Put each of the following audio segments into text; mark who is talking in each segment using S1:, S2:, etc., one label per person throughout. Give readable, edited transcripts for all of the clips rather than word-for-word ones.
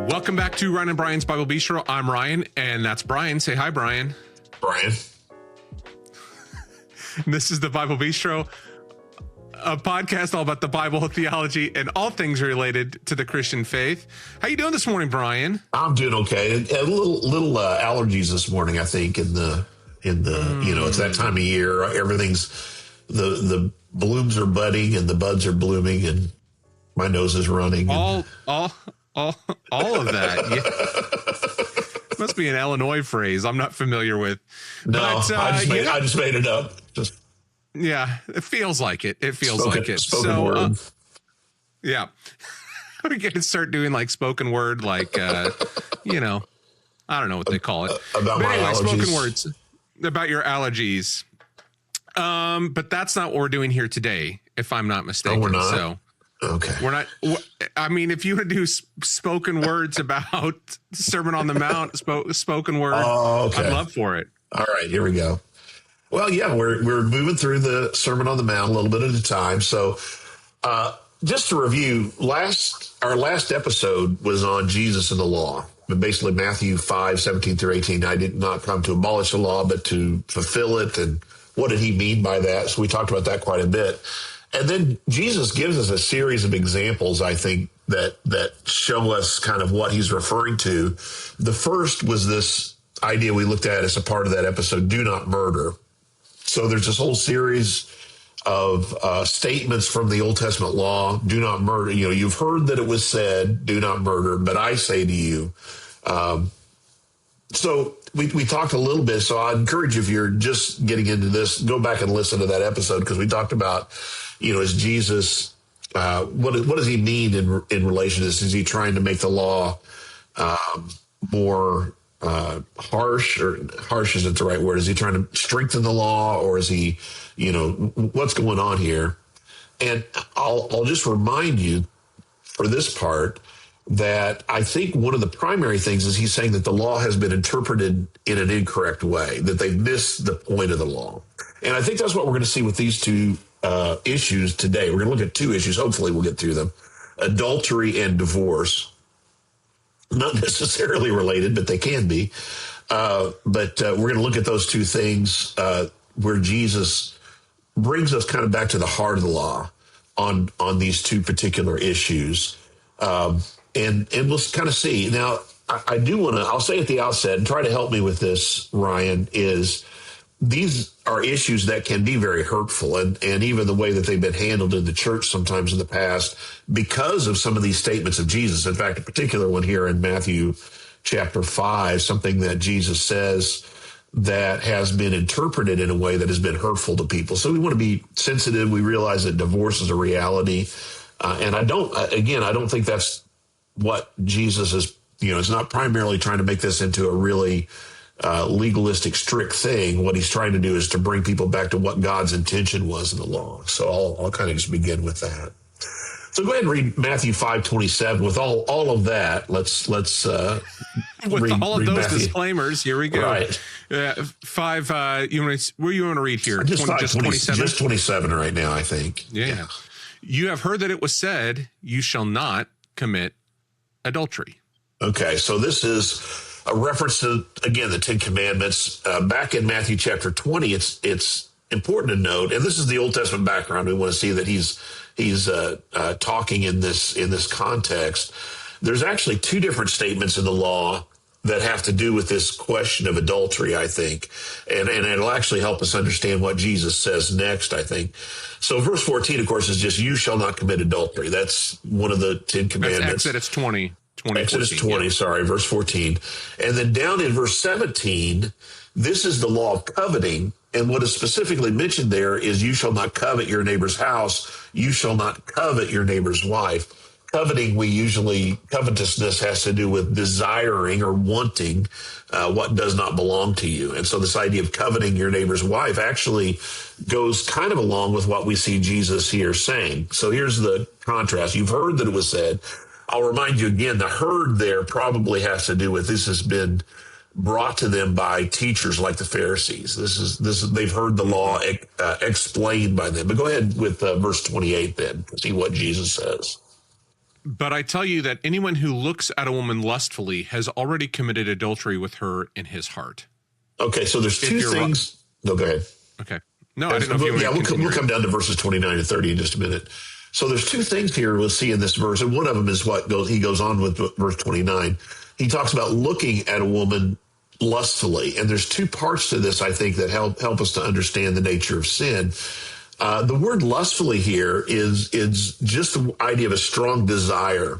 S1: Welcome back to Ryan and Brian's Bible Bistro. I'm Ryan, and that's Brian. Say hi, Brian.
S2: Brian.
S1: This is the Bible Bistro, a podcast all about the Bible, theology, and all things related to the Christian faith. How you doing this morning, Brian?
S2: I'm doing okay. A little allergies this morning, I think, in the it's that time of year. Everything's the blooms are budding and the buds are blooming, and my nose is running.
S1: All of that. Yeah. Must be an Illinois phrase I'm not familiar with.
S2: No, but, I just made it up.
S1: Yeah, it feels like it. It feels
S2: spoken,
S1: like it.
S2: Spoken word.
S1: Yeah. We're going to start doing like spoken word, like, I don't know what they call it.
S2: About my allergies.
S1: Spoken words about your allergies. But that's not what we're doing here today, if I'm not mistaken.
S2: No, we're not.
S1: So
S2: okay.
S1: We're not. I mean, if you would do spoken words about Sermon on the Mount, spoken word,
S2: okay.
S1: I'd love for it.
S2: All right, here we go. Well, yeah, we're moving through the Sermon on the Mount a little bit at a time. So, just to review, our last episode was on Jesus and the law, but basically Matthew 5:17-18. I did not come to abolish the law, but to fulfill it. And what did he mean by that? So we talked about that quite a bit. And then Jesus gives us a series of examples, I think, that show us kind of what he's referring to. The first was this idea we looked at as a part of that episode, do not murder. So there's this whole series of statements from the Old Testament law, do not murder. You've heard that it was said, do not murder, but I say to you. So we talked a little bit, so I encourage you, if you're just getting into this, go back and listen to that episode, because we talked about, is Jesus, what does he mean in relation to this? Is he trying to make the law more harsh, or harsh isn't the right word? Is he trying to strengthen the law, or is he, what's going on here? And I'll just remind you for this part that I think one of the primary things is he's saying that the law has been interpreted in an incorrect way, that they've missed the point of the law. And I think that's what we're going to see with these two issues today. We're going to look at two issues. Hopefully we'll get through them. Adultery and divorce. Not necessarily related, but they can be. But we're going to look at those two things where Jesus brings us kind of back to the heart of the law on these two particular issues. And we'll kind of see. Now, I do want to, I'll say at the outset, and try to help me with this, Ryan, is these are issues that can be very hurtful, and even the way that they've been handled in the church sometimes in the past because of some of these statements of Jesus. In fact, a particular one here in Matthew chapter 5, something that Jesus says that has been interpreted in a way that has been hurtful to people. So we want to be sensitive. We realize that divorce is a reality. And I don't think that's what Jesus is, it's not primarily trying to make this into a really legalistic, strict thing. What he's trying to do is to bring people back to what God's intention was in the law. So I'll kind of just begin with that. So go ahead and read Matthew 5:27. With all of that, let's with
S1: all of those
S2: Matthew.
S1: Disclaimers. Here we go.
S2: Right.
S1: 5. Where you want to read here?
S2: Just 27. Just 27 right now, I think.
S1: Yeah. You have heard that it was said, "You shall not commit adultery." Okay,
S2: so this is a reference to, again, the Ten Commandments. Back in Matthew chapter 20, it's important to note, and this is the Old Testament background. We want to see that he's talking in this context. There's actually two different statements in the law that have to do with this question of adultery, I think. And it'll actually help us understand what Jesus says next, I think. So verse 14, of course, is just, you shall not commit adultery. That's one of the Ten Commandments.
S1: That's Exodus 20.
S2: Exodus 20, yeah. Sorry, verse 14. And then down in verse 17, this is the law of coveting. And what is specifically mentioned there is, you shall not covet your neighbor's house. You shall not covet your neighbor's wife. Coveting, covetousness has to do with desiring or wanting what does not belong to you. And so this idea of coveting your neighbor's wife actually goes kind of along with what we see Jesus here saying. So here's the contrast. You've heard that it was said. I'll remind you again, the heard there probably has to do with, this has been brought to them by teachers like the Pharisees. They've heard the law explained by them. But go ahead with verse 28 then, see what Jesus says.
S1: But I tell you that anyone who looks at a woman lustfully has already committed adultery with her in his heart.
S2: Okay, so there's two things. No, go ahead.
S1: Okay. No, I didn't know if you were
S2: we'll come down to verses 29 and 30 in just a minute. So there's two things here we'll see in this verse, and one of them is he goes on with verse 29. He talks about looking at a woman lustfully, and there's two parts to this, I think, that help us to understand the nature of sin. The word lustfully here is just the idea of a strong desire.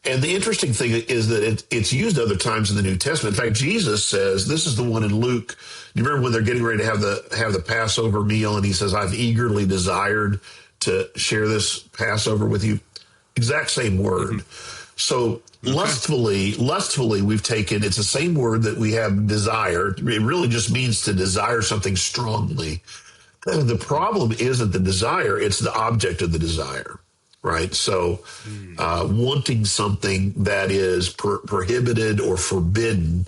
S2: And the interesting thing is that it's used other times in the New Testament. In fact, Jesus says, this is the one in Luke. You remember when they're getting ready to have the Passover meal, and he says, I've eagerly desired to share this Passover with you. Exact same word. Mm-hmm. So lustfully, we've taken, it's the same word that we have desire. It really just means to desire something strongly. The problem isn't the desire, it's the object of the desire. Right. So wanting something that is prohibited or forbidden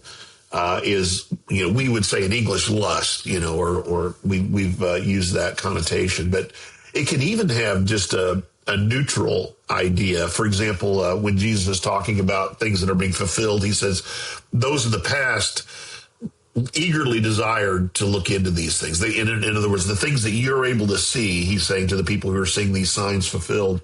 S2: is, we would say in English lust, or we've used that connotation. But it can even have just a neutral idea. For example, when Jesus is talking about things that are being fulfilled, he says, those of the past eagerly desired to look into these things. In other words, the things that you're able to see, he's saying to the people who are seeing these signs fulfilled,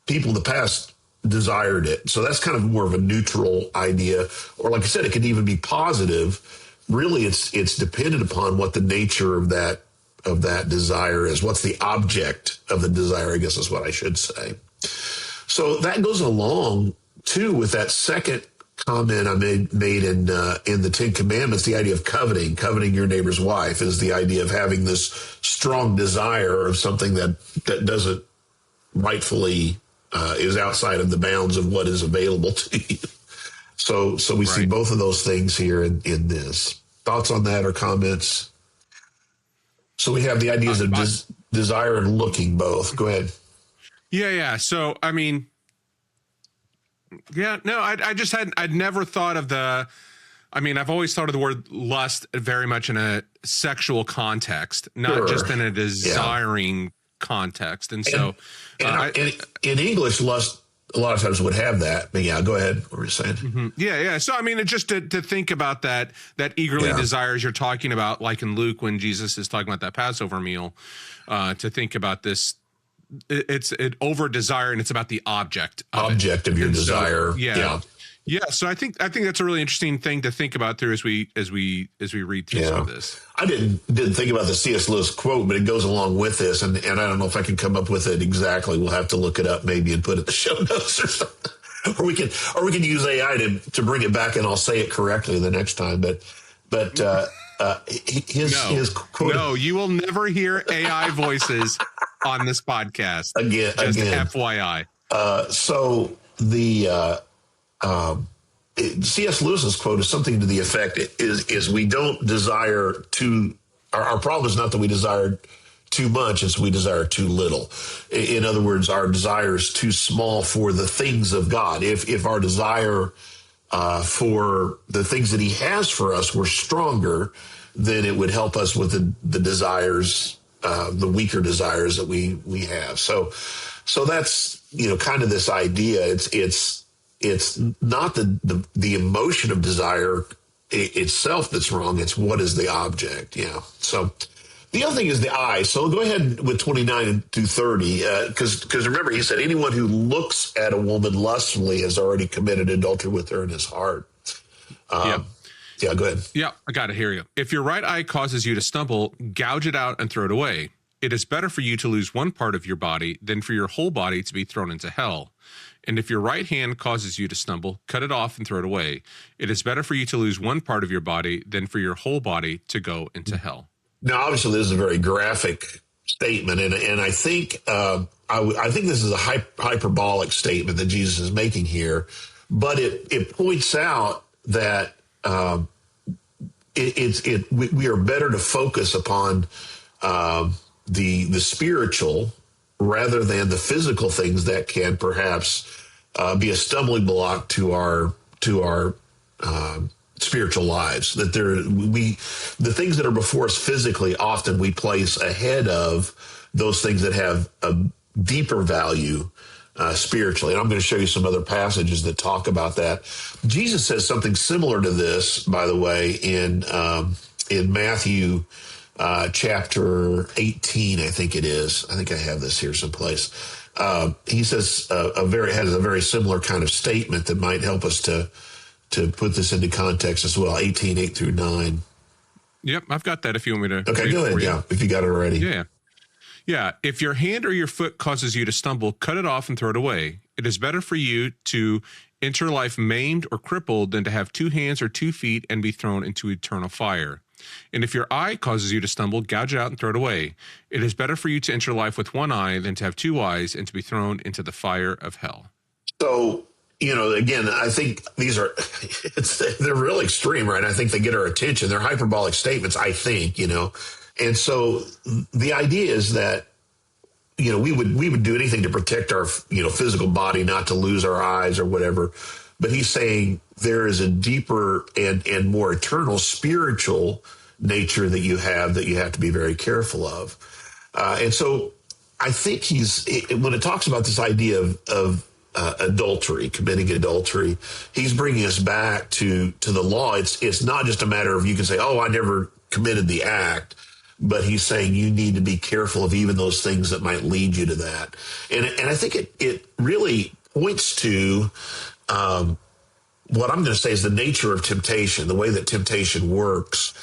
S2: people in the past desired it. So that's kind of more of a neutral idea. Or like I said, it could even be positive. Really, it's dependent upon what the nature of that desire is. What's the object of the desire, I guess is what I should say. So that goes along, too, with that second comment I made in the Ten Commandments. The idea of coveting your neighbor's wife is the idea of having this strong desire of something that doesn't rightfully is outside of the bounds of what is available to you. So we see both of those things here in this. Thoughts on that or comments? So we have the ideas of desire and looking both. Go ahead.
S1: Yeah. So, I mean, I'd never thought of I've always thought of the word lust very much in a sexual context, not just in a desiring context. And so in English, lust
S2: a lot of times would have that. But yeah, go ahead. What were you saying?
S1: Mm-hmm. Yeah. So, I mean, it's just to think about that eagerly desires you're talking about, like in Luke, when Jesus is talking about that Passover meal, to think about this, it's an over desire, and it's about the object of
S2: your desire.
S1: Yeah. So I think that's a really interesting thing to think about through as we read through some of this.
S2: I didn't think about the C.S. Lewis quote, but it goes along with this, and I don't know if I can come up with it exactly. We'll have to look it up maybe and put it in the show notes or something. Or we can use AI to bring it back, and I'll say it correctly the next time. But his quote.
S1: No, you will never hear AI voices on this podcast.
S2: Again,
S1: FYI.
S2: So the C.S. Lewis's quote is something to the effect is we don't desire too. Our problem is not that we desire too much; it's we desire too little. In other words, our desire is too small for the things of God. If our desire for the things that He has for us were stronger, then it would help us with the desires, the weaker desires that we have. So that's kind of this idea. It's not the emotion of desire itself that's wrong. It's what is the object. Yeah. So the other thing is the eye. So go ahead with 29 to 30, because remember, he said anyone who looks at a woman lustfully has already committed adultery with her in his heart. Yeah, go ahead.
S1: Yeah, I got it. Here you go. If your right eye causes you to stumble, gouge it out and throw it away. It is better for you to lose one part of your body than for your whole body to be thrown into hell. And if your right hand causes you to stumble, cut it off and throw it away. It is better for you to lose one part of your body than for your whole body to go into hell.
S2: Now, obviously, this is a very graphic statement, and I think I think this is a hyperbolic statement that Jesus is making here, but it points out that we are better to focus upon the spiritual rather than the physical things that can perhaps be a stumbling block to our spiritual lives. That the things that are before us physically, often we place ahead of those things that have a deeper value spiritually. And I'm going to show you some other passages that talk about that. Jesus says something similar to this, by the way, in Matthew chapter 18, I think it is. I think I have this here someplace. He says has a very similar kind of statement that might help us to put this into context as well. 18, 8 through 9.
S1: Yep, I've got that if you want me to.
S2: Okay, go ahead. Yeah, if you got it already.
S1: Yeah. Yeah. If your hand or your foot causes you to stumble, cut it off and throw it away. It is better for you to enter life maimed or crippled than to have 2 hands or 2 feet and be thrown into eternal fire. And if your eye causes you to stumble, gouge it out and throw it away. It is better for you to enter life with 1 eye than to have 2 eyes and to be thrown into the fire of hell.
S2: So, again, I think these are, they're real extreme, right? I think they get our attention. They're hyperbolic statements, I think, And so the idea is that, we would do anything to protect our, physical body, not to lose our eyes or whatever. But he's saying there is a deeper and more eternal spiritual nature that you have to be very careful of. And so I think when it talks about this idea of adultery, committing adultery, he's bringing us back to the law. It's not just a matter of you can say, oh, I never committed the act. But he's saying you need to be careful of even those things that might lead you to that. And I think it really points to what I'm going to say is the nature of temptation, the way that temptation works.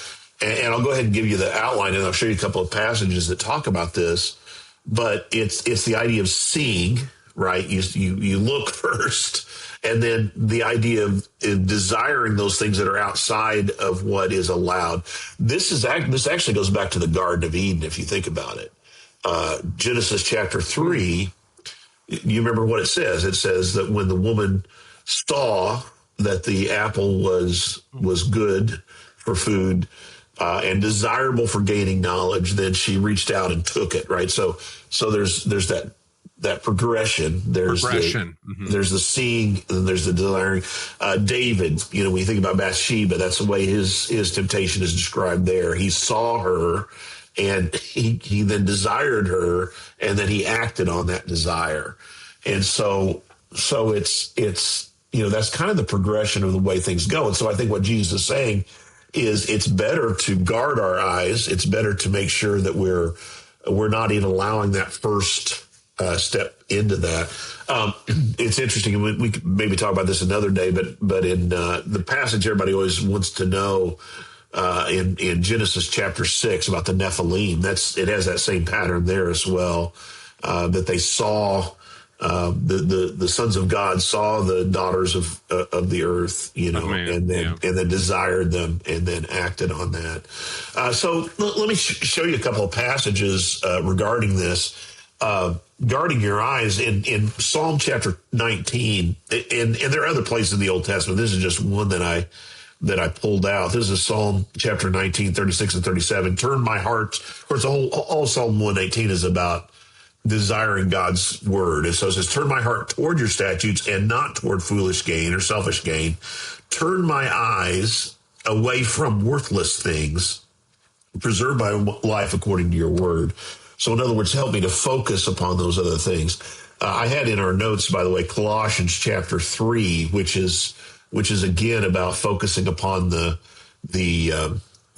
S2: And I'll go ahead and give you the outline, and I'll show you a couple of passages that talk about this. But it's the idea of seeing, right? You look first, and then the idea of desiring those things that are outside of what is allowed. This actually goes back to the Garden of Eden, if you think about it. Genesis chapter 3, you remember what it says. It says that when the woman saw that the apple was good for food and desirable for gaining knowledge, then she reached out and took it, right? So there's that progression. There's the seeing, and there's the desiring. David, when you think about Bathsheba, that's the way his temptation is described there. He saw her, and he then desired her, and then he acted on that desire. And so it's that's kind of the progression of the way things go. And so I think what Jesus is saying is it's better to guard our eyes. It's better to make sure that we're not even allowing that first step into that. It's interesting, and we could maybe talk about this another day, but in the passage everybody always wants to know in Genesis chapter 6 about the Nephilim, it has that same pattern there as well, that they saw the sons of God saw the daughters of the earth, and then desired them and then acted on that. So let me show you a couple of passages regarding this. Guarding your eyes in Psalm chapter 19, and there are other places in the Old Testament. This is just one that I pulled out. This is Psalm chapter 19, 36 and 37. Turn my heart. Of course, all Psalm 118 is about desiring God's word. And so it says, turn my heart toward your statutes and not toward foolish gain or selfish gain. Turn my eyes away from worthless things. Preserve my life according to your word. So in other words, help me to focus upon those other things. I had in our notes, by the way, Colossians chapter 3, which is again about focusing upon the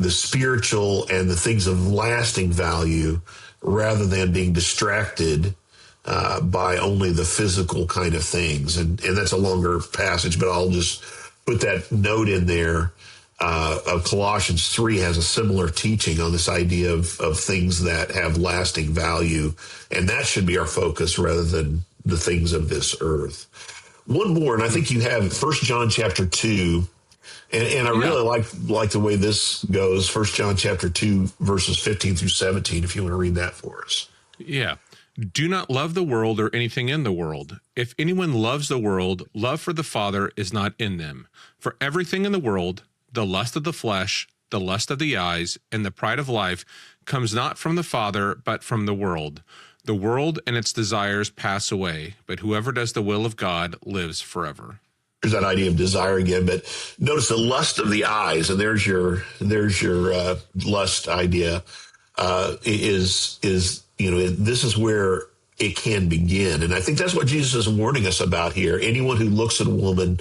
S2: spiritual and the things of lasting value rather than being distracted by only the physical kind of things. And that's a longer passage, but I'll just put that note in there. Of Colossians 3 has a similar teaching on this idea of things that have lasting value, and that should be our focus rather than the things of this earth. One more, and I think you have 1 John chapter 2, and I really like the way this goes. 1 John chapter 2, verses 15 through 17, if you want to read that for us.
S1: Yeah. Do not love the world or anything in the world. If anyone loves the world, love for the Father is not in them. For everything in the world, the lust of the flesh, the lust of the eyes, and the pride of life comes not from the Father, but from the world. The world and its desires pass away, but whoever does the will of God lives forever.
S2: There's that idea of desire again, but notice the lust of the eyes, and there's your lust idea. This is where it can begin. And I think that's what Jesus is warning us about here. Anyone who looks at a woman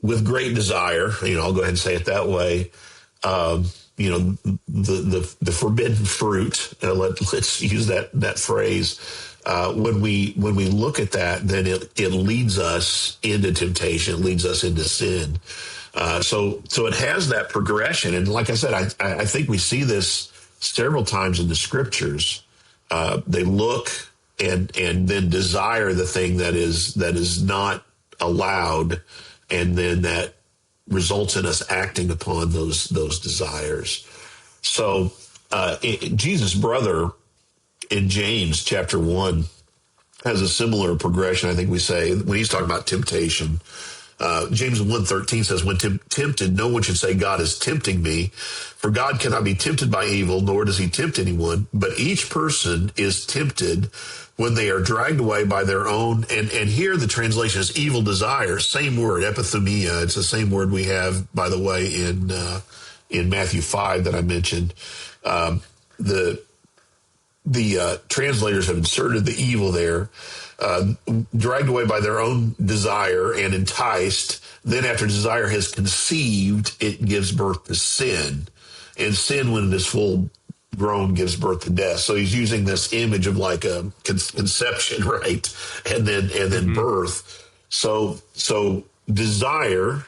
S2: with great desire, I'll go ahead and say it that way, the forbidden fruit, let's use that phrase. When we look at that, then it leads us into temptation, it leads us into sin. So it has that progression. And like I said, I think we see this several times in the scriptures. They look and then desire the thing that is not allowed, and then that results in us acting upon those desires. So Jesus' brother in James chapter 1 has a similar progression, I think we say, when he's talking about temptation. James 1:13 says, when tempted, no one should say, God is tempting me, for God cannot be tempted by evil, nor does he tempt anyone. But each person is tempted when they are dragged away by their own, and here the translation is evil desire, same word, epithumia. It's the same word we have, by the way, in Matthew 5 that I mentioned. The translators have inserted the evil there, dragged away by their own desire and enticed. Then after desire has conceived, it gives birth to sin. And sin, when it is full grown, gives birth to death. So he's using this image of like a conception, right? And then birth. So desire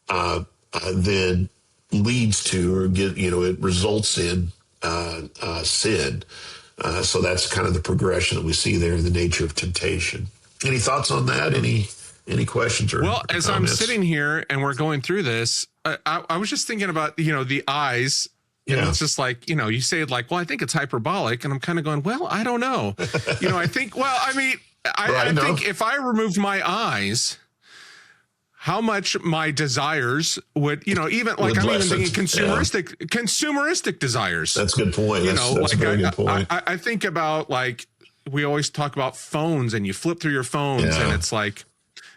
S2: then leads to, or it results in sin. So that's kind of the progression that we see there in the nature of temptation. Any thoughts on that? Any questions or
S1: well, as
S2: comments?
S1: I'm sitting here and we're going through this, I was just thinking about, the eyes. And it's just like, you say it like, well, I think it's hyperbolic. And I'm kind of going, well, I don't know. I think, I think if I removed my eyes, how much my desires would, even like, I'm even thinking consumeristic desires.
S2: That's a good point. That's a very good point.
S1: I think about, like, we always talk about phones, and you flip through your phones and it's like,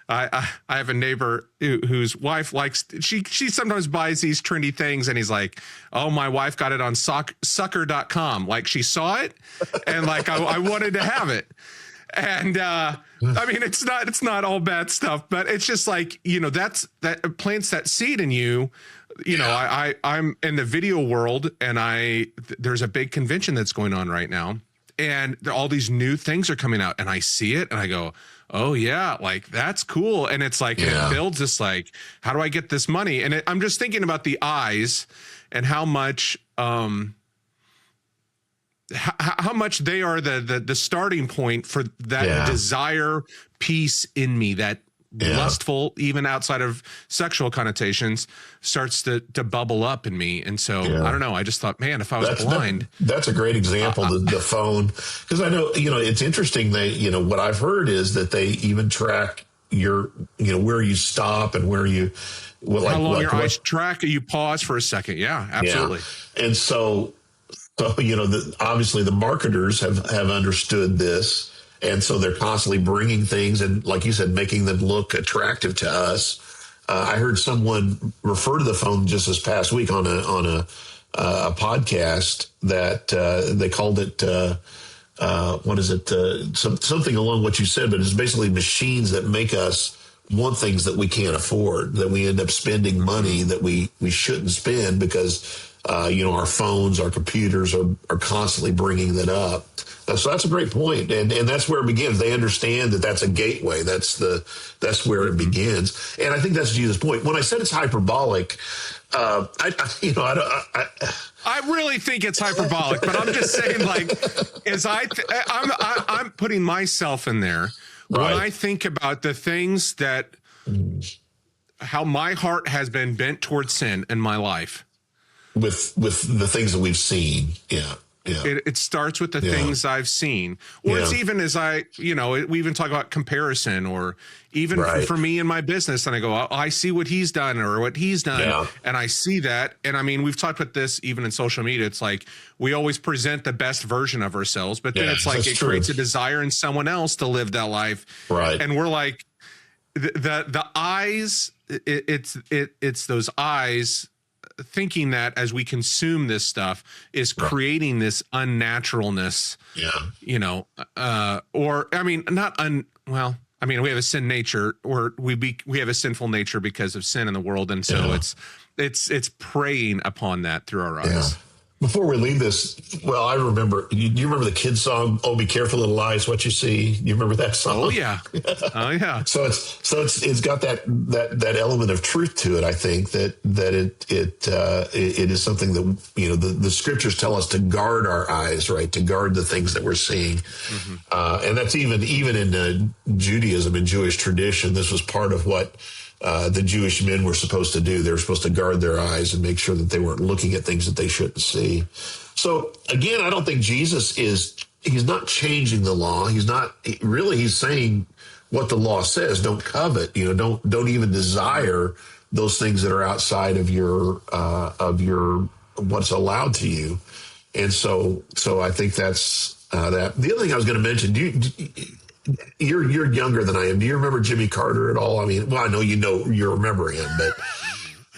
S1: I have a neighbor whose wife likes, she sometimes buys these trendy things, and he's like, oh, my wife got it on sucker.com. Like, she saw it and like, I wanted to have it. And, it's not all bad stuff, but it's just like, that plants that seed in you. I'm in the video world, and there's a big convention that's going on right now, and all these new things are coming out, and I see it and I go, oh yeah, like that's cool. And it's like, it builds this, like, how do I get this money? And I'm just thinking about the eyes and how much, how much they are the starting point for that desire piece in me, that lustful, even outside of sexual connotations, starts to bubble up in me. And so I don't know. I just thought, man, if I was blind.
S2: That's a great example, the phone. Because I know, it's interesting. What I've heard is that they even track your, where you stop and where you,
S1: how long your eyes track. You pause for a second. Yeah, absolutely.
S2: Yeah. And so obviously the marketers have understood this. And so they're constantly bringing things and, like you said, making them look attractive to us. I heard someone refer to the phone just this past week on a podcast that they called it, what is it? Something along what you said, but it's basically machines that make us want things that we can't afford, that we end up spending money that we shouldn't spend because, our phones, our computers are constantly bringing that up. So that's a great point. And that's where it begins. They understand that that's a gateway. That's where it begins. And I think that's Jesus' point. When I said it's hyperbolic, I
S1: really think it's hyperbolic, but I'm just saying, like, I'm putting myself in there when I think about the things that, how my heart has been bent towards sin in my life.
S2: With the things that we've seen. Yeah. Yeah.
S1: It starts with the things I've seen, or it's even as we even talk about comparison, or even for me in my business. And I go, I see what he's done or what he's done. And I see that. And I mean, we've talked about this even in social media. It's like, we always present the best version of ourselves, but then it's like, it creates a desire in someone else to live that life.
S2: Right.
S1: And we're like, the eyes, it's those eyes thinking that as we consume this stuff is creating this unnaturalness.
S2: Yeah.
S1: Or I mean, I mean, we have a sin nature, or we have a sinful nature because of sin in the world, and so it's preying upon that through our eyes.
S2: Yeah. Before we leave this, well, I remember. You remember the kids' song? "Oh, be careful, little eyes, what you see." You remember that song?
S1: Oh yeah, oh yeah.
S2: So it's got that element of truth to it. I think that it is something that the scriptures tell us to guard our eyes, right? To guard the things that we're seeing, and that's even in Judaism and Jewish tradition. This was part of what the Jewish men were supposed to do. They were supposed to guard their eyes and make sure that they weren't looking at things that they shouldn't see. So again, I don't think Jesus he's not changing the law. He's saying what the law says. Don't covet, don't even desire those things that are outside of your what's allowed to you. And so I think that's that. The other thing I was going to mention, you're younger than I am. Do you remember Jimmy Carter at all? I mean, well, I know you remember him,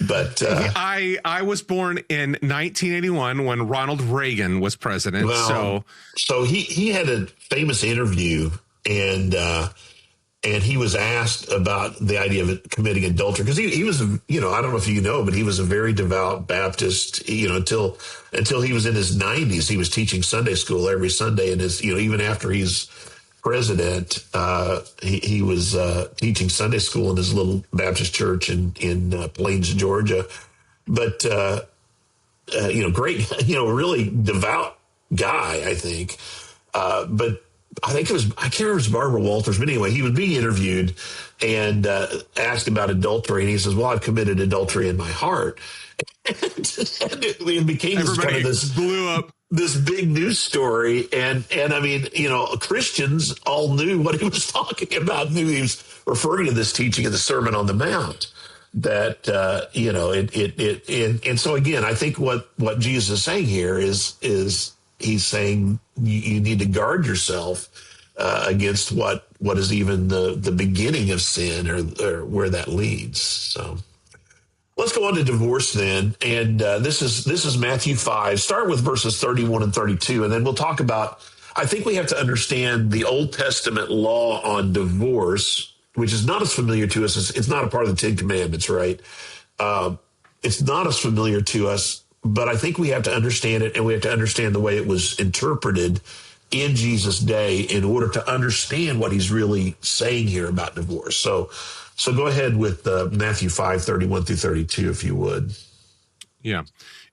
S2: but
S1: I was born in 1981 when Ronald Reagan was president.
S2: So he had a famous interview, and he was asked about the idea of committing adultery, because he was, I don't know if you know, but he was a very devout Baptist, until he was in his 90s. He was teaching Sunday school every Sunday, and even after he's president, he was teaching Sunday school in his little Baptist church in Plains, Georgia. But great, really devout guy, I think. But I think I can't remember if it was Barbara Walters, but anyway, he was being interviewed and asked about adultery, and he says, "Well, I've committed adultery in my heart." And it became this
S1: blew up.
S2: This big news story, and I mean, Christians all knew what he was talking about. Knew he was referring to this teaching in the Sermon on the Mount. That and so again, I think what Jesus is saying here is he's saying you need to guard yourself against what is even the beginning of sin or where that leads. So. Let's go on to divorce then, and this is Matthew 5. Start with verses 31 and 32, and then we'll talk about. I think we have to understand the Old Testament law on divorce, which is not as familiar to us. It's not a part of the Ten Commandments, right? It's not as familiar to us, but I think we have to understand it, and we have to understand the way it was interpreted in Jesus' day in order to understand what he's really saying here about divorce. So go ahead with Matthew 5, 31 through 32, if you would.
S1: Yeah.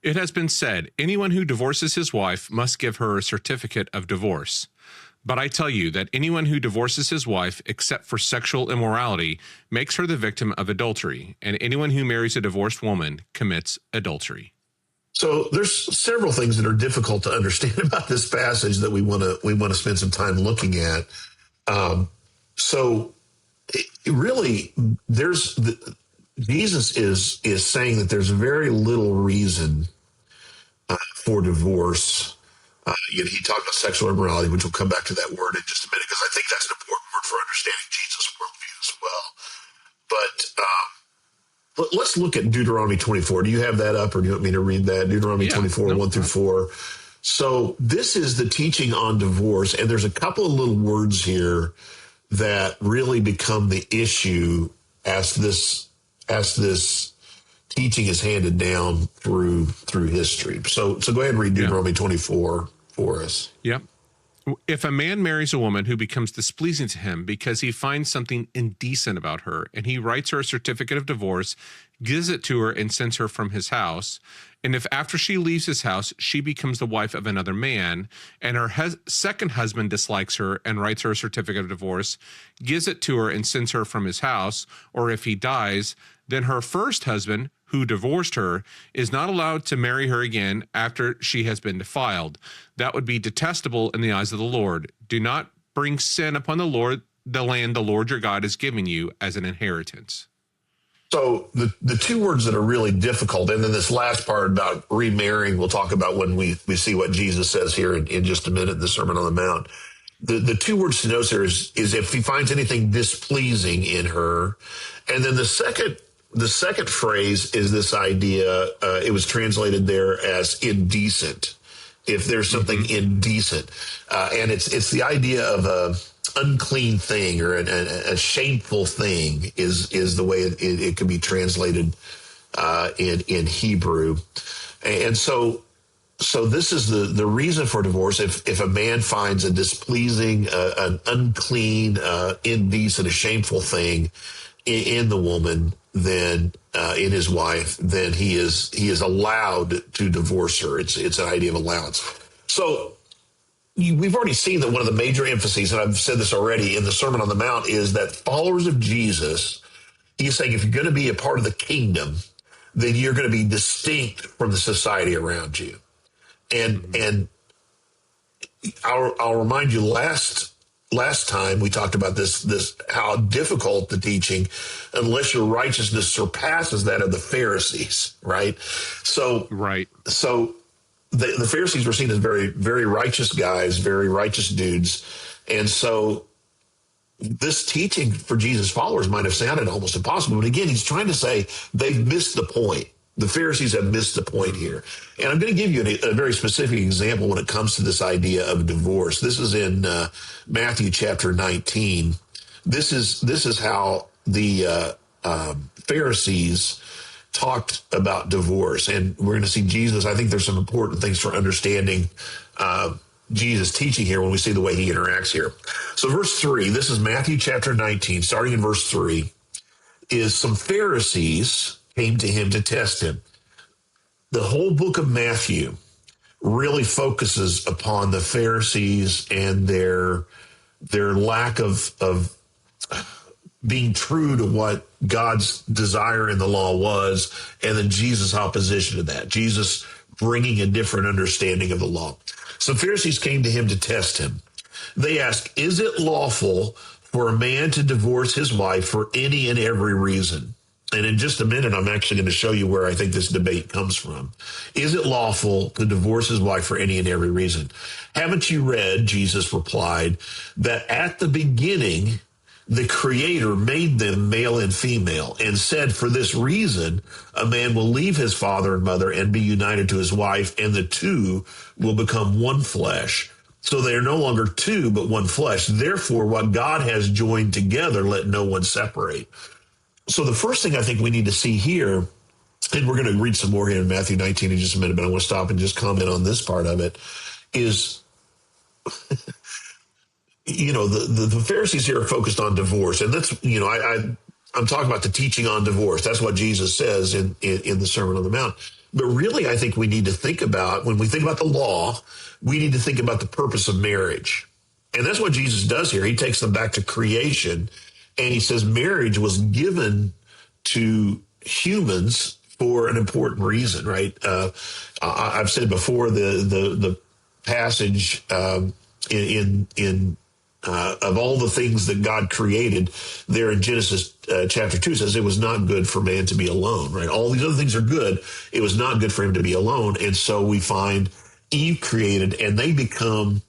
S1: It has been said, anyone who divorces his wife must give her a certificate of divorce. But I tell you that anyone who divorces his wife, except for sexual immorality, makes her the victim of adultery, and anyone who marries a divorced woman commits adultery.
S2: So there's several things that are difficult to understand about this passage that we want to spend some time looking at. Really, Jesus is saying that there's very little reason for divorce. He talked about sexual immorality, which we'll come back to that word in just a minute, because I think that's an important word for understanding Jesus' worldview as well. But let's look at Deuteronomy 24. Do you have that up, or do you want me to read that? Deuteronomy 24, 1 through 4. So this is the teaching on divorce, and there's a couple of little words here that really become the issue as this teaching is handed down through history. So go ahead and read Deuteronomy 24 for us.
S1: Yep. If a man marries a woman who becomes displeasing to him because he finds something indecent about her, and he writes her a certificate of divorce, gives it to her, and sends her from his house, and if after she leaves his house, she becomes the wife of another man, and her second husband dislikes her and writes her a certificate of divorce, gives it to her, and sends her from his house, or if he dies, then her first husband, who divorced her, is not allowed to marry her again after she has been defiled. That would be detestable in the eyes of the Lord. Do not bring sin upon the land the Lord your God is giving you as an inheritance.
S2: So the two words that are really difficult, and then this last part about remarrying, we'll talk about when we see what Jesus says here in just a minute, the Sermon on the Mount. The two words to notice here is if he finds anything displeasing in her. And then the second the second phrase is this idea. It was translated there as indecent. If there's something indecent, and it's the idea of a unclean thing or a shameful thing is the way it can be translated in Hebrew, and so this is the reason for divorce. If a man finds a displeasing, an unclean, indecent, a shameful thing in the woman, then in his wife, then he is allowed to divorce her. It's an idea of allowance. So we've already seen that one of the major emphases, and I've said this already in the Sermon on the Mount, is that followers of Jesus, he's saying if you're going to be a part of the kingdom, then you're going to be distinct from the society around you. And I'll remind you, last time we talked about this how difficult the teaching, unless your righteousness surpasses that of the Pharisees, right? So the Pharisees were seen as very, very righteous guys, very righteous dudes, and so this teaching for Jesus' followers might have sounded almost impossible. But again, he's trying to say they've missed the point. The Pharisees have missed the point here. And I'm going to give you a very specific example when it comes to this idea of divorce. This is in Matthew chapter 19. This is how the Pharisees talked about divorce. And we're going to see Jesus. I think there's some important things for understanding Jesus' teaching here when we see the way he interacts here. So verse 3, this is Matthew chapter 19, starting in verse 3, is some Pharisees came to him to test him. The whole book of Matthew really focuses upon the Pharisees and their lack of being true to what God's desire in the law was, and then Jesus' opposition to that. Jesus bringing a different understanding of the law. Some Pharisees came to him to test him. They asked, is it lawful for a man to divorce his wife for any and every reason? And in just a minute, I'm actually going to show you where I think this debate comes from. Is it lawful to divorce his wife for any and every reason? Haven't you read, Jesus replied, that at the beginning, the Creator made them male and female and said, for this reason, a man will leave his father and mother and be united to his wife, and the two will become one flesh. So they are no longer two, but one flesh. Therefore, what God has joined together, let no one separate. So the first thing I think we need to see here, and we're going to read some more here in Matthew 19 in just a minute, but I want to stop and just comment on this part of it, is, the Pharisees here are focused on divorce. And that's, I'm talking about the teaching on divorce. That's what Jesus says in the Sermon on the Mount. But really, I think we need to think about, when we think about the law, we need to think about the purpose of marriage. And that's what Jesus does here. He takes them back to creation. And he says marriage was given to humans for an important reason, right? I've said before the passage in of all the things that God created there in Genesis chapter 2 says it was not good for man to be alone, right? All these other things are good. It was not good for him to be alone. And so we find Eve created, and they become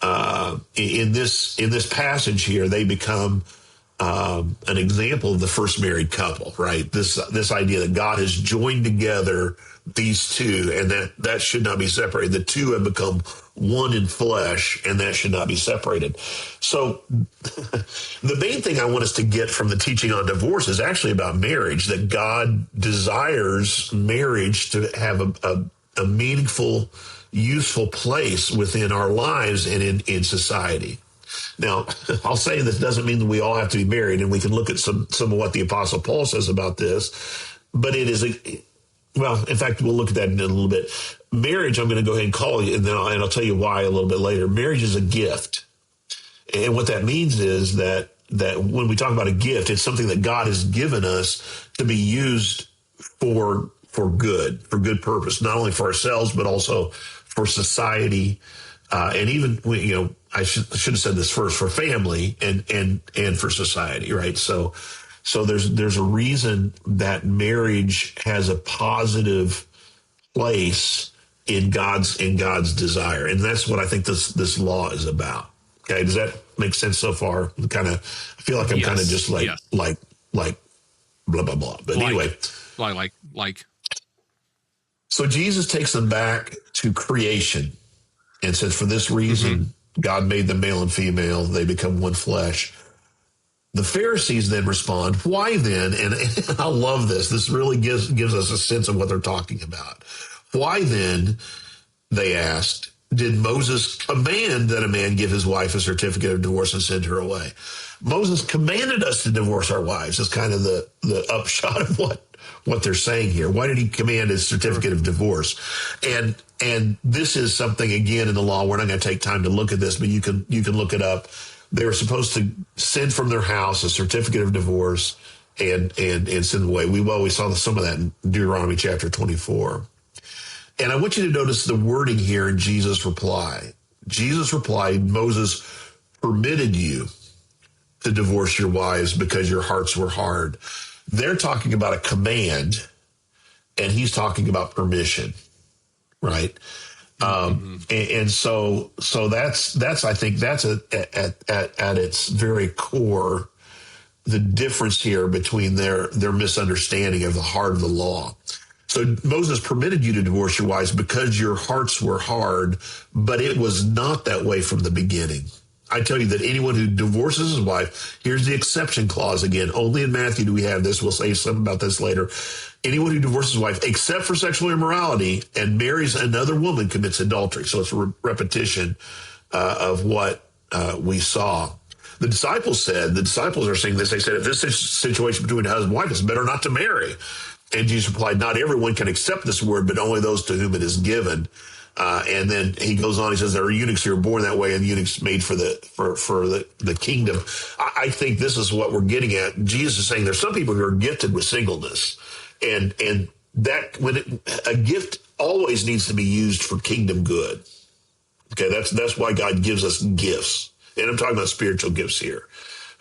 S2: in this passage here, they become an example of the first married couple, right? This idea that God has joined together these two, and that should not be separated. The two have become one in flesh, and that should not be separated. So the main thing I want us to get from the teaching on divorce is actually about marriage, that God desires marriage to have a meaningful, useful place within our lives and in society. Now, I'll say this doesn't mean that we all have to be married, and we can look at some of what the Apostle Paul says about this, but it is in fact, we'll look at that in a little bit. Marriage, I'm going to go ahead and call you, and I'll tell you why a little bit later. Marriage is a gift. And what that means is that when we talk about a gift, it's something that God has given us to be used for good purpose, not only for ourselves, but also for society. And even, I should have said this first, for family and for society, right? So there's a reason that marriage has a positive place in God's desire, and that's what I think this law is about. Okay, does that make sense so far? I feel like I'm kind of just like blah, blah, blah. But anyway.
S1: Like.
S2: So Jesus takes them back to creation and says, for this reason, God made them male and female. They become one flesh. The Pharisees then respond, why then? And I love this. This really gives us a sense of what they're talking about. Why then, they asked, did Moses command that a man give his wife a certificate of divorce and send her away? Moses commanded us to divorce our wives. That's kind of the upshot of what they're saying here. Why did he command a certificate of divorce? And this is something, again, in the law. We're not going to take time to look at this, but you can look it up. They were supposed to send from their house a certificate of divorce and send away. We saw some of that in Deuteronomy chapter 24. And I want you to notice the wording here in Jesus' reply. Jesus replied, Moses permitted you to divorce your wives because your hearts were hard. They're talking about a command, and he's talking about permission, right? And so that's I think that's at its very core the difference here between their misunderstanding of the heart of the law. So Moses permitted you to divorce your wives because your hearts were hard, but it was not that way from the beginning. I tell you that anyone who divorces his wife, here's the exception clause again. Only in Matthew do we have this. We'll say something about this later. Anyone who divorces his wife, except for sexual immorality, and marries another woman commits adultery. So it's a repetition of what we saw. The disciples are saying this. They said, if this is a situation between a husband and wife, it's better not to marry. And Jesus replied, not everyone can accept this word, but only those to whom it is given. And then he goes on, he says, there are eunuchs who are born that way, and eunuchs made for the kingdom. I think this is what we're getting at. Jesus is saying there's some people who are gifted with singleness, and that a gift always needs to be used for kingdom good. Okay, that's why God gives us gifts. And I'm talking about spiritual gifts here.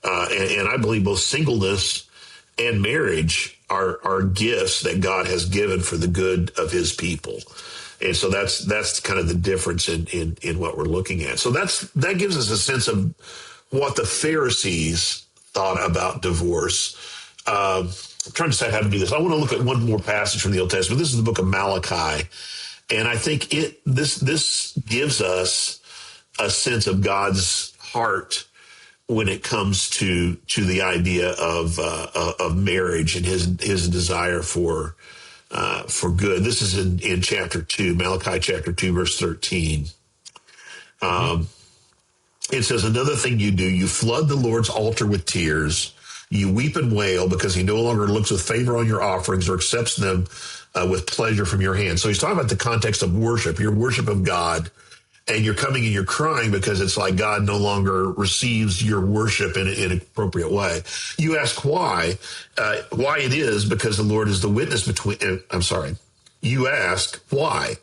S2: And I believe both singleness and marriage are gifts that God has given for the good of his people. And so that's kind of the difference in what we're looking at. So that gives us a sense of what the Pharisees thought about divorce. I'm trying to decide how to do this. I want to look at one more passage from the Old Testament. This is the book of Malachi. And I think this gives us a sense of God's heart when it comes to the idea of marriage and his desire for good. This is in chapter 2, Malachi chapter 2, verse 13. It says, another thing you do, you flood the Lord's altar with tears. You weep and wail because he no longer looks with favor on your offerings or accepts them with pleasure from your hand. So he's talking about the context of worship, your worship of God. And you're coming and you're crying because it's like God no longer receives your worship in an appropriate way. You ask why. Why it is because the Lord is the witness between, you ask why.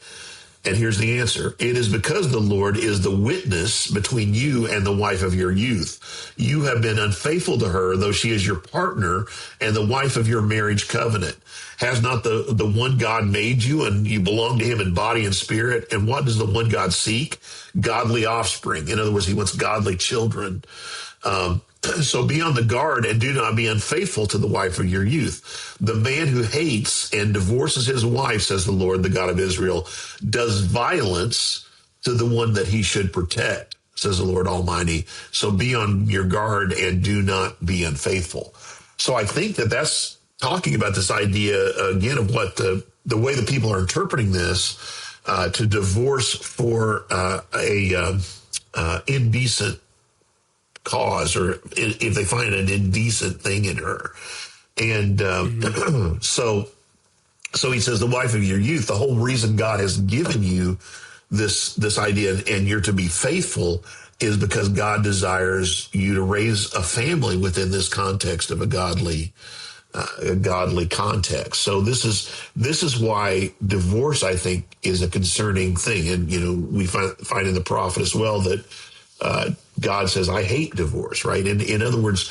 S2: And here's the answer. It is because the Lord is the witness between you and the wife of your youth. You have been unfaithful to her, though she is your partner and the wife of your marriage covenant. Has not the one God made you, and you belong to him in body and spirit? And what does the one God seek? Godly offspring. In other words, he wants godly children. So be on the guard and do not be unfaithful to the wife of your youth. The man who hates and divorces his wife, says the Lord, the God of Israel, does violence to the one that he should protect, says the Lord Almighty. So be on your guard and do not be unfaithful. So I think that's talking about this idea, again, of what the way the people are interpreting this, to divorce for a indecent cause, or if they find an indecent thing in her. And so he says, the wife of your youth, the whole reason God has given you this idea and you're to be faithful is because God desires you to raise a family within this context of a godly context. So this is why divorce, I think, is a concerning thing. And, we find in the prophet as well that God says, I hate divorce, right? In other words,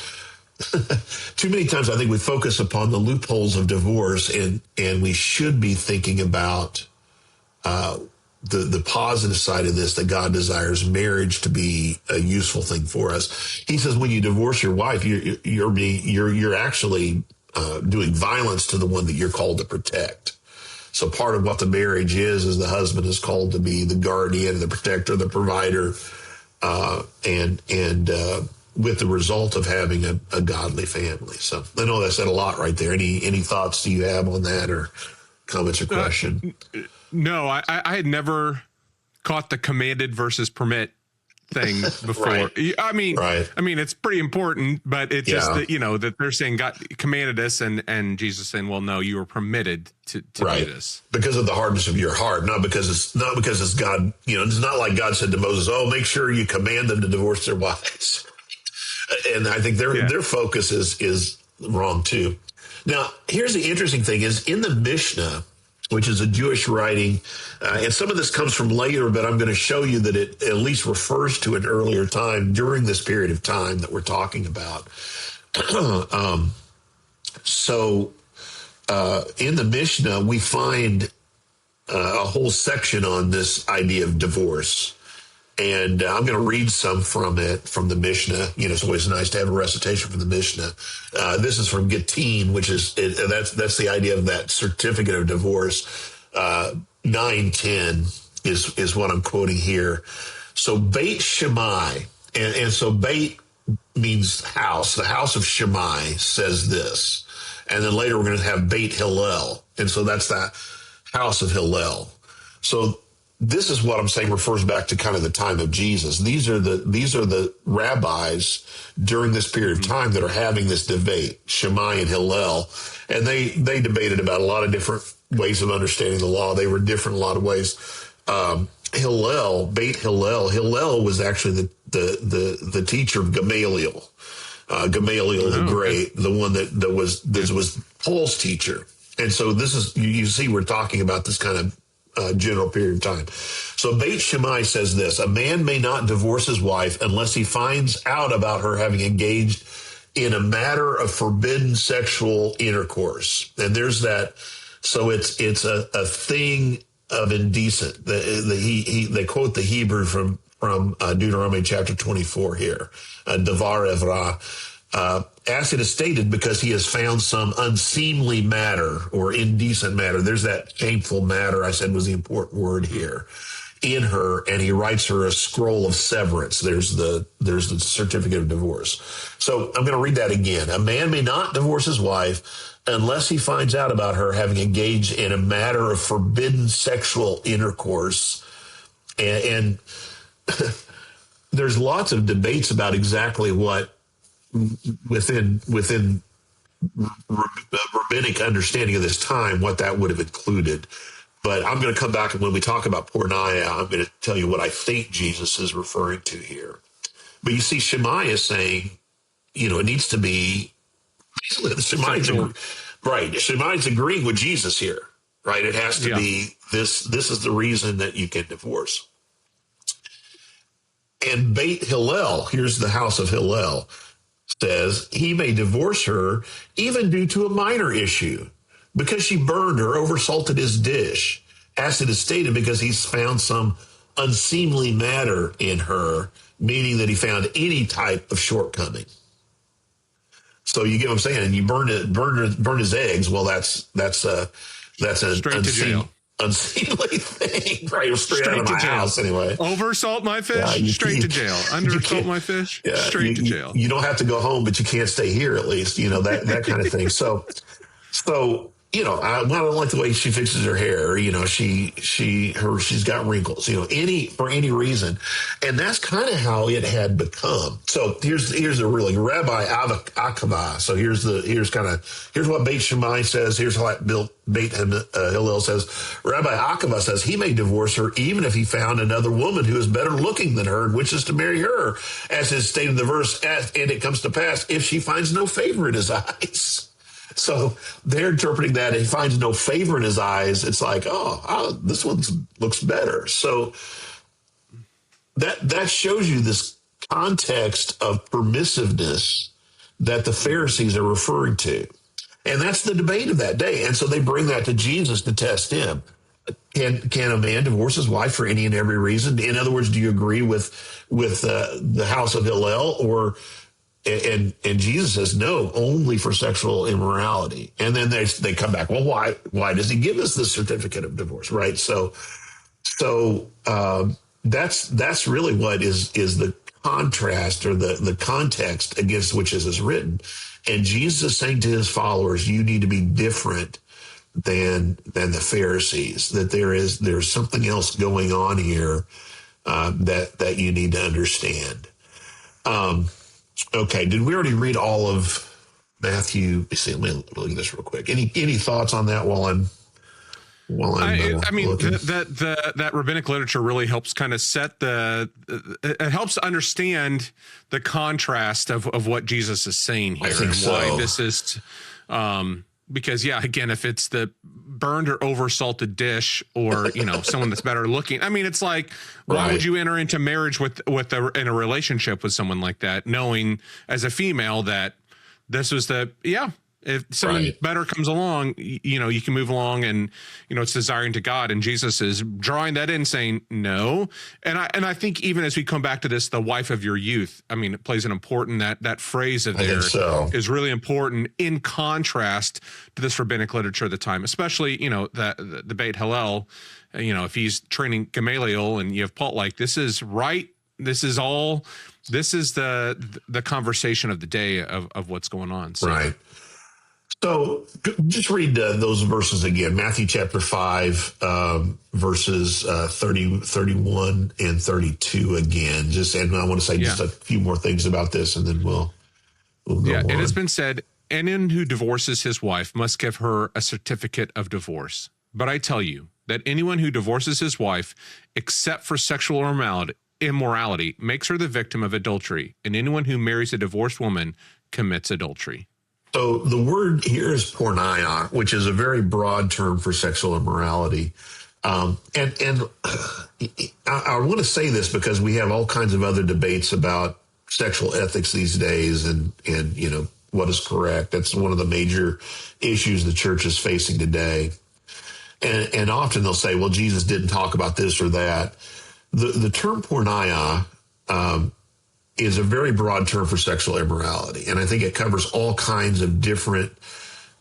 S2: too many times I think we focus upon the loopholes of divorce, and we should be thinking about the positive side of this, that God desires marriage to be a useful thing for us. He says when you divorce your wife, you're actually doing violence to the one that you're called to protect. So part of what the marriage is the husband is called to be the guardian, the protector, the provider, and with the result of having a godly family. So I know I said a lot right there. Any thoughts do you have on that, or comments or question?
S1: No, I had never caught the commanded versus permit thing before.
S2: Right.
S1: I mean, it's pretty important, but it's just that, that they're saying God commanded us, and Jesus saying, well, no, you were permitted to do this
S2: because of the hardness of your heart, not because it's God. It's not like God said to Moses, "Oh, make sure you command them to divorce their wives." And I think their focus is wrong too. Now, here's the interesting thing: is in the Mishnah, which is a Jewish writing, and some of this comes from later, but I'm going to show you that it at least refers to an earlier time during this period of time that we're talking about. So in the Mishnah, we find a whole section on this idea of divorce. And I'm going to read some from the Mishnah. It's always nice to have a recitation from the Mishnah. This is from Gittin, which is that's the idea of that certificate of divorce. 9:10 is what I'm quoting here. So Beit Shammai, and so Beit means house. The house of Shammai says this, and then later we're going to have Beit Hillel, and so that's that house of Hillel. So this is what I'm saying refers back to kind of the time of Jesus. These are the rabbis during this period of time that are having this debate, Shammai and Hillel, and they debated about a lot of different ways of understanding the law. They were different in a lot of ways. Beit Hillel was actually the teacher of Gamaliel. Gamaliel the Great, the one that was Paul's teacher. And so this is, you see, we're talking about this kind of general period of time. So Beit Shammai says this: a man may not divorce his wife unless he finds out about her having engaged in a matter of forbidden sexual intercourse. And there's that. So it's a thing of indecent. They quote the Hebrew from Deuteronomy chapter 24 here, Davar Evrah. As it is stated, because he has found some unseemly matter or indecent matter. There's that shameful matter I said was the important word here in her, and he writes her a scroll of severance. There's the certificate of divorce. So I'm going to read that again. A man may not divorce his wife unless he finds out about her having engaged in a matter of forbidden sexual intercourse. And there's lots of debates about exactly what within rabbinic understanding of this time, what that would have included. But I'm going to come back, and when we talk about porneia, I'm going to tell you what I think Jesus is referring to here. But you see, Shammai is saying, it needs to be, Shammai's agreeing with Jesus here, right? It has to be this is the reason that you can divorce. And Beit Hillel, here's the house of Hillel, says he may divorce her even due to a minor issue because she burned or oversalted his dish, as it is stated, because he's found some unseemly matter in her, meaning that he found any type of shortcoming. So you get what I'm saying? And you burn his eggs. Well, that's a
S1: straight to jail.
S2: Unseemly thing, right? Straight out of my house, anyway.
S1: Oversalt my fish, straight to jail. Undersalt my fish, straight to jail.
S2: You don't have to go home, but you can't stay here at least. That kind of thing. So I don't like the way she fixes her hair. She's got wrinkles. For any reason, and that's kind of how it had become. So here's a really Rabbi Akiva. So here's what Beit Shammai says. Here's how Beit Hillel says. Rabbi Akiva says he may divorce her even if he found another woman who is better looking than her and wishes to marry her, as is stated in the verse. And it comes to pass if she finds no favor in his eyes. So they're interpreting that he finds no favor in his eyes. It's like, this one looks better. So that shows you this context of permissiveness that the Pharisees are referring to. And that's the debate of that day. And so they bring that to Jesus to test him. Can a man divorce his wife for any and every reason? In other words, do you agree with the house of Hillel, or And Jesus says no, only for sexual immorality. And then they come back. Well, why does he give us the certificate of divorce, right? So that's really what is the contrast or the context against which this is written. And Jesus is saying to his followers, you need to be different than the Pharisees. That there's something else going on here that you need to understand. Okay, did we already read all of Matthew? Let me see. Let me look at this real quick. Any thoughts on that while I'm
S1: I mean,
S2: looking?
S1: that rabbinic literature really helps kind of set it helps understand the contrast of what Jesus is saying here,
S2: I think
S1: and why
S2: so.
S1: this is, because again, if it's the burned or over salted dish, or someone that's better looking, I mean, it's like, why
S2: Right.
S1: would you enter into marriage in a relationship with someone like that, knowing as a female that this was if someone
S2: Right.
S1: better comes along, you can move along, and it's desiring to God, and Jesus is drawing that in, saying no. And I think even as we come back to this, the wife of your youth, I mean, it plays an important that phrase of
S2: I
S1: there
S2: think so.
S1: is really important in contrast to this rabbinic literature of the time, especially the Beit Hillel. If he's training Gamaliel, and you have Paul, like, this is right. This is the conversation of the day of what's going on. So.
S2: Right. So just read those verses again. Matthew chapter 5, verses 30, 31, and 32 again. And I want to say just a few more things about this, and then we'll go on.
S1: It has been said, anyone who divorces his wife must give her a certificate of divorce. But I tell you that anyone who divorces his wife, except for sexual immorality, makes her the victim of adultery. And anyone who marries a divorced woman commits adultery.
S2: So the word here is porneia, which is a very broad term for sexual immorality. And I want to say this because we have all kinds of other debates about sexual ethics these days, and what is correct. That's one of the major issues the church is facing today. And often they'll say, well, Jesus didn't talk about this or that. The term porneia is a very broad term for sexual immorality. And I think it covers all kinds of different,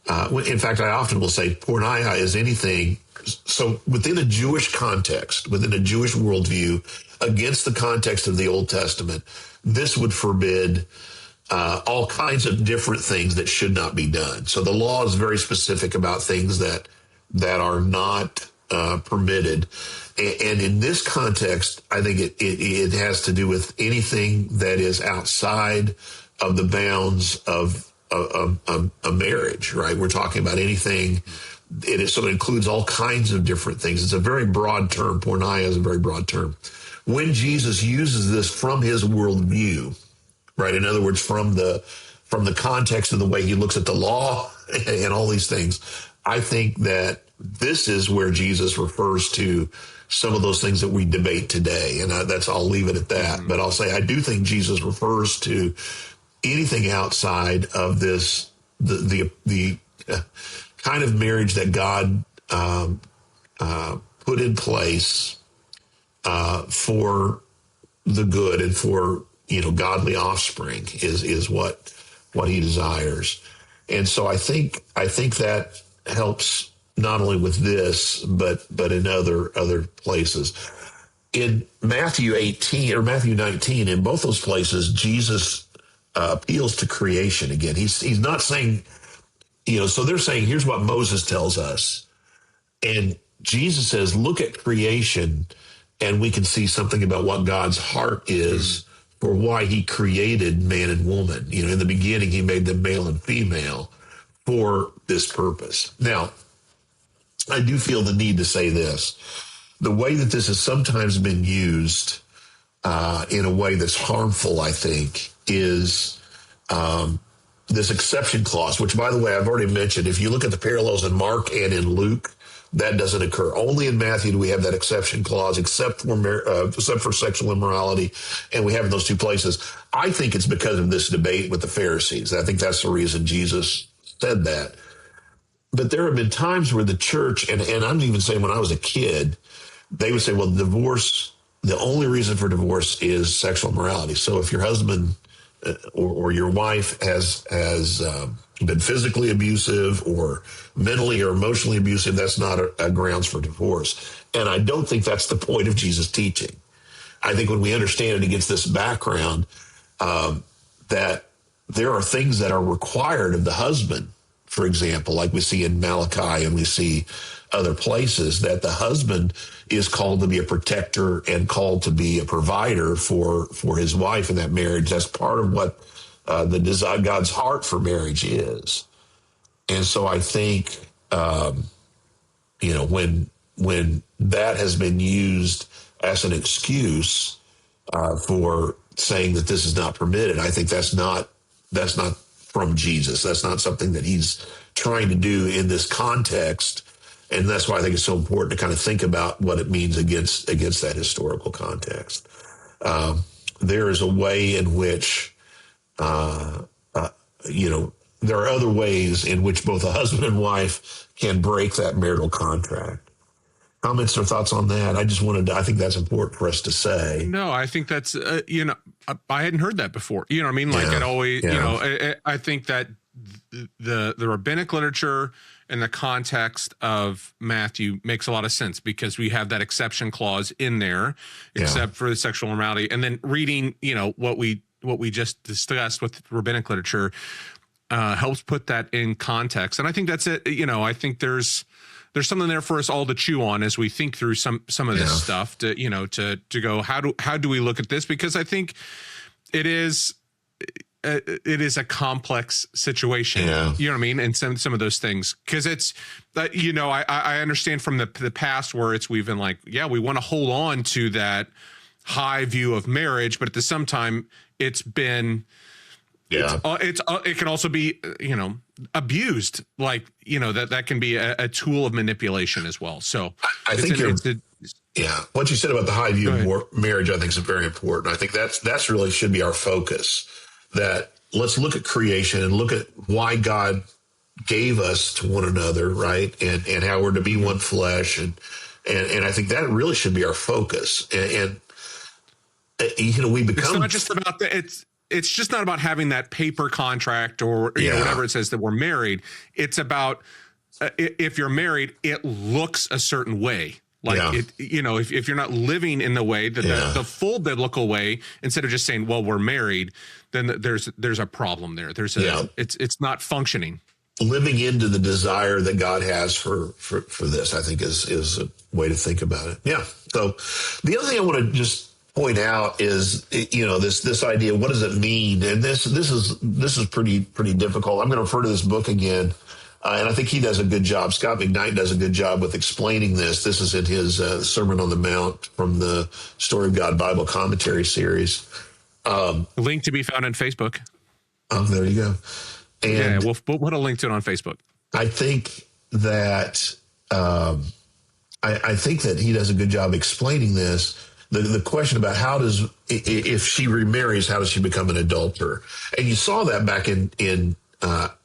S2: in fact, I often will say porneia is anything. So within a Jewish context, within a Jewish worldview, against the context of the Old Testament, this would forbid all kinds of different things that should not be done. So the law is very specific about things that are not permitted. And in this context, I think it has to do with anything that is outside of the bounds of a marriage, right? We're talking about anything. So it includes all kinds of different things. It's a very broad term. Porneia is a very broad term. When Jesus uses this from his worldview, right? In other words, from the context of the way he looks at the law and all these things, I think that this is where Jesus refers to some of those things that we debate today. And I'll leave it at that. Mm-hmm. But I'll say, I do think Jesus refers to anything outside of this, the kind of marriage that God put in place for the good and for, godly offspring is what he desires. And so I think that helps not only with this, but in other places. In Matthew 18 or Matthew 19, in both those places, Jesus appeals to creation again. He's not saying, so they're saying, here's what Moses tells us. And Jesus says, look at creation, and we can see something about what God's heart is for why he created man and woman. In the beginning, he made them male and female for this purpose. Now, I do feel the need to say this. The way that this has sometimes been used in a way that's harmful, I think, is this exception clause, which, by the way, I've already mentioned. If you look at the parallels in Mark and in Luke, that doesn't occur. Only in Matthew do we have that exception clause, except for sexual immorality, and we have in those two places. I think it's because of this debate with the Pharisees. I think that's the reason Jesus said that. But there have been times where the church, and I'm even saying when I was a kid, they would say, well, divorce, the only reason for divorce is sexual immorality. So if your husband or your wife has been physically abusive or mentally or emotionally abusive, that's not a grounds for divorce. And I don't think that's the point of Jesus' teaching. I think when we understand it against this background, that there are things that are required of the husband, for example, like we see in Malachi and we see other places, that the husband is called to be a protector and called to be a provider for his wife in that marriage. That's part of what the design, God's heart for marriage is. And so I think, when that has been used as an excuse for saying that this is not permitted, I think that's not from Jesus. That's not something that he's trying to do in this context. And that's why I think it's so important to kind of think about what it means against that historical context. There is a way in which, there are other ways in which both a husband and wife can break that marital contract. Comments or thoughts on that? I think that's important for us to say.
S1: No, I think that's, I hadn't heard that before. You know what I mean? Like
S2: Yeah.
S1: it always,
S2: Yeah.
S1: I think that the rabbinic literature and the context of Matthew makes a lot of sense because we have that exception clause in there, except for the sexual immorality. And then reading, what we just discussed with rabbinic literature helps put that in context. And I think that's it. I think there's something there for us all to chew on as we think through some of this stuff to go, how do we look at this? Because I think it is a complex situation.
S2: Yeah.
S1: You know what I mean? And some of those things, because it's, I understand from the past where we've been like, we want to hold on to that high view of marriage, but at the same time, it's been, it can also be, abused, like, that can be a tool of manipulation as well. So
S2: I think what you said about the high view of marriage, I think is very important. I think that's really should be our focus, that let's look at creation and look at why God gave us to one another, right? And how we're to be one flesh. And I think that really should be our focus. And we become,
S1: it's not just about it's just not about having that paper contract or whatever it says that we're married. It's about if you're married, it looks a certain way. Like if you're not living in the way that the full biblical way, instead of just saying, well, we're married, then there's a problem there. It's not functioning.
S2: Living into the desire that God has for this, I think is a way to think about it. Yeah. So the other thing I want to just point out is, this idea, what does it mean? And this is pretty difficult. I'm going to refer to this book again. And I think he does a good job. Scott McKnight does a good job with explaining this. This is in his Sermon on the Mount from the Story of God Bible Commentary series.
S1: Link to be found on Facebook.
S2: Oh, there you go. And
S1: we'll put a link to it on Facebook.
S2: I think that I think that he does a good job explaining this. The question about if she remarries, how does she become an adulterer? And you saw that back in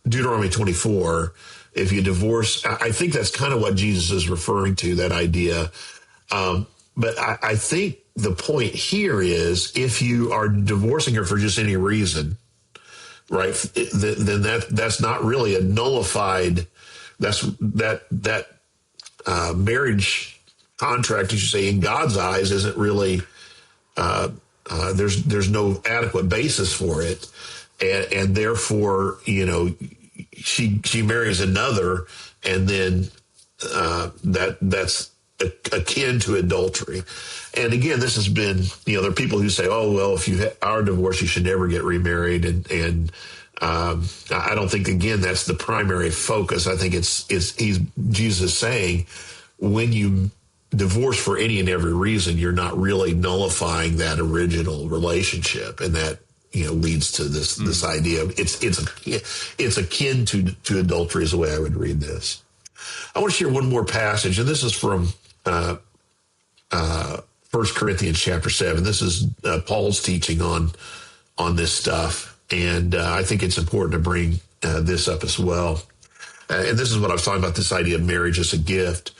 S2: Deuteronomy 24. If you divorce, I think that's kind of what Jesus is referring to, that idea. But I think the point here is, if you are divorcing her for just any reason, right, then that's not really a nullified. That marriage contract, as you say, in God's eyes, isn't really. There's no adequate basis for it, and therefore, she marries another, and then that's akin to adultery. And again, this has been, there are people who say, oh, well, if you are divorced, you should never get remarried. And I don't think, again, that's the primary focus. I think Jesus is saying, when you divorce for any and every reason, you're not really nullifying that original relationship. And that, leads to this idea of it's akin to adultery is the way I would read this. I want to share one more passage, and this is from 1 Corinthians chapter 7. This is Paul's teaching on this stuff, and I think it's important to bring this up as well. And this is what I was talking about, this idea of marriage as a gift.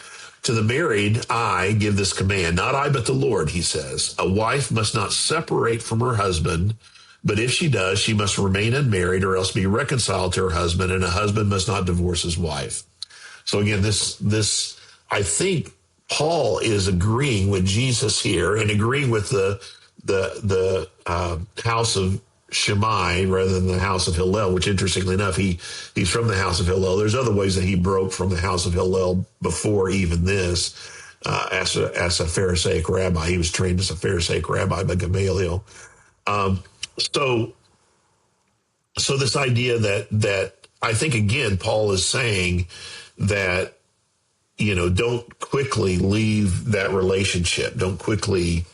S2: To the married, I give this command, not I, but the Lord, he says. A wife must not separate from her husband, But if she does, she must remain unmarried or else be reconciled to her husband, and a husband must not divorce his wife. So again, this I think Paul is agreeing with Jesus here and agreeing with the house of Shammai rather than the house of Hillel, which interestingly enough, he's from the house of Hillel. There's other ways that he broke from the house of Hillel before even this, as a Pharisaic rabbi. He was trained as a Pharisaic rabbi by Gamaliel. So this idea that I think, again, Paul is saying that, don't quickly leave that relationship. Don't quickly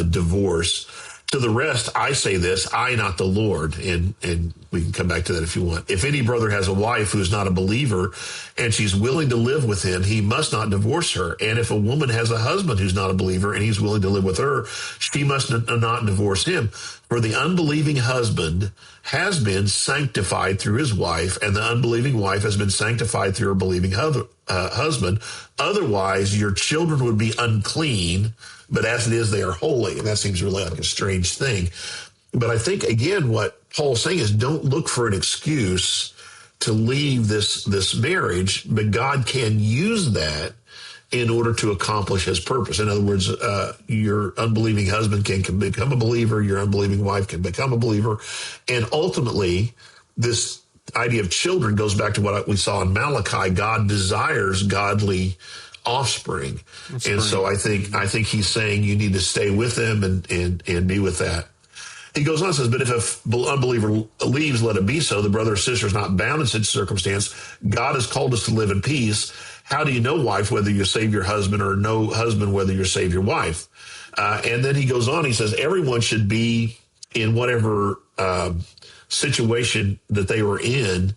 S2: divorce. To the rest, I say this, I, not the Lord, and we can come back to that if you want. If any brother has a wife who is not a believer and she's willing to live with him, he must not divorce her. And if a woman has a husband who's not a believer and he's willing to live with her, she must not divorce him. For the unbelieving husband has been sanctified through his wife, and the unbelieving wife has been sanctified through her believing husband. Otherwise, your children would be unclean, but as it is, they are holy. And that seems really like a strange thing. But I think, again, what Paul's saying is don't look for an excuse to leave this marriage, but God can use that in order to accomplish his purpose. In other words, your unbelieving husband can become a believer, your unbelieving wife can become a believer. And ultimately, this idea of children goes back to what we saw in Malachi. God desires godly offspring. And so I think he's saying you need to stay with them and be with that. He goes on and says, but if an unbeliever leaves, let it be so. The brother or sister is not bound in such circumstance. God has called us to live in peace. How do you know, wife, whether you save your husband, or no husband, whether you save your wife? And then he goes on, he says, everyone should be in whatever situation that they were in.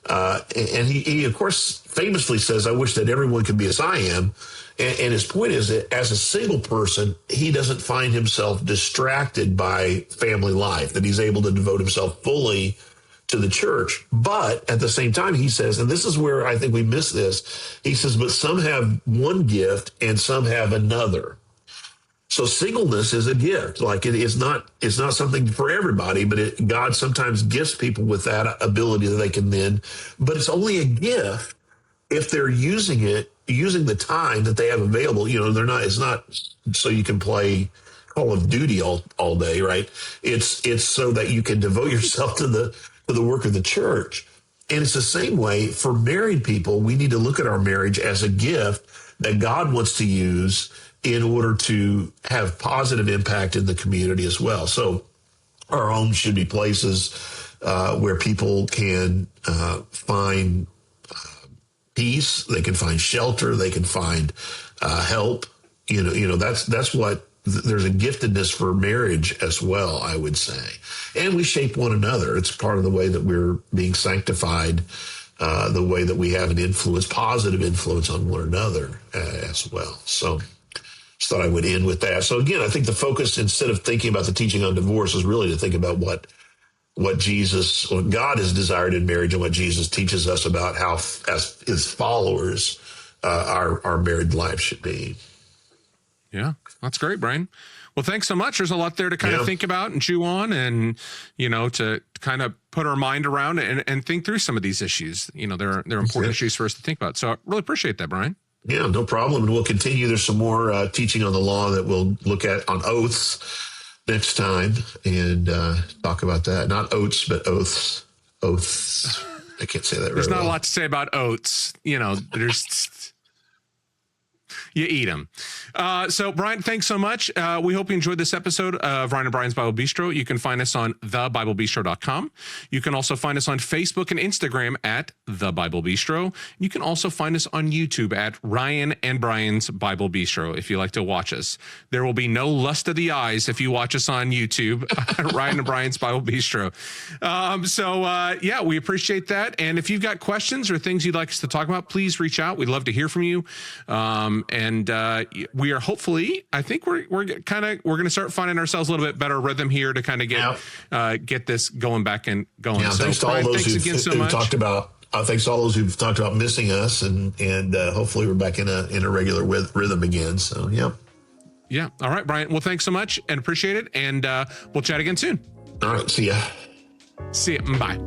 S2: And he, of course, famously says, I wish that everyone could be as I am. And his point is that as a single person, he doesn't find himself distracted by family life, that he's able to devote himself fully to the church. But at the same time, he says, and this is where I think we miss this, he says, but some have one gift and some have another. So singleness is a gift. Like it's not something for everybody, but God sometimes gifts people with that ability that they can then, but it's only a gift if they're using the time that they have available. It's not so you can play Call of Duty all day, right? It's so that you can devote yourself to the work of the church. And it's the same way for married people. We need to look at our marriage as a gift that God wants to use in order to have positive impact in the community as well. So our homes should be places where people can find peace, they can find shelter, they can find help. That's what there's a giftedness for marriage as well, I would say. And we shape one another. It's part of the way that we're being sanctified, the way that we have an influence, positive influence on one another as well. So just thought I would end with that. So again, I think the focus, instead of thinking about the teaching on divorce, is really to think about what God has desired in marriage and what Jesus teaches us about how, as his followers, our married life should be.
S1: Yeah, that's great, Brian. Well, thanks so much. There's a lot there to kind of think about and chew on, and, to kind of put our mind around and think through some of these issues. They're important issues for us to think about. So I really appreciate that, Brian.
S2: Yeah, no problem. And we'll continue. There's some more teaching on the law that we'll look at on oaths next time and talk about that. Not oats, but oaths. Oaths. I can't say that very well.
S1: There's not a lot to say about oats. You eat them. So, Brian, thanks so much. We hope you enjoyed this episode of Ryan and Brian's Bible Bistro. You can find us on thebiblebistro.com. You can also find us on Facebook and Instagram at The Bible Bistro. You can also find us on YouTube at Ryan and Brian's Bible Bistro if you like to watch us. There will be no lust of the eyes if you watch us on YouTube, Ryan and Brian's Bible Bistro. We appreciate that. And if you've got questions or things you'd like us to talk about, please reach out. We'd love to hear from you. And we are hopefully, I think we're going to start finding ourselves a little bit better rhythm here to kind of get this going back and going.
S2: Yeah,
S1: so
S2: thanks to all those who've talked about. Thanks to all those who've talked about missing us, and hopefully we're back in a regular rhythm again. So yeah.
S1: All right, Brian. Well, thanks so much and appreciate it. And we'll chat again soon.
S2: All right. See ya.
S1: See you. Bye.